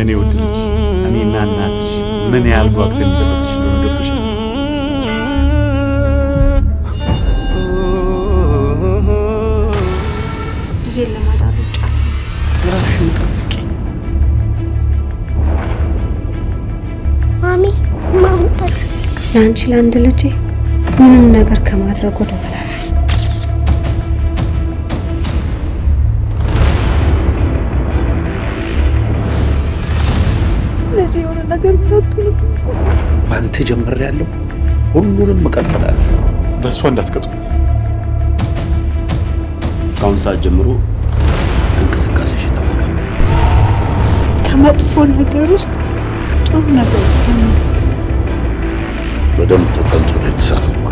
የኔ ውድ ልጅ እኔና እናትሽ ምን ያህል ጓግተን እንደጠበቅሽ እንደሆነ ገብቶሻል? ልጄን ለማዳን ሩጫ ራስሽን ጠብቂ። ማሚ ማሙጣት ለአንቺ ለአንድ ልጄ ምንም ነገር ከማድረግ ወደ ኋላ ልጄ የሆነ ነገር እንዳትሆንብኝ ባንተ ጀምሬያለሁ፣ ሁሉንም እቀጥላለሁ። በእሷ እንዳትቀጡ። ከአሁን ሰዓት ጀምሮ እንቅስቃሴሽ የታወቀ ነው። ከመጥፎ ነገር ውስጥ ጥሩ ነገር በደንብ ተጠንቶ ነው የተሰራው።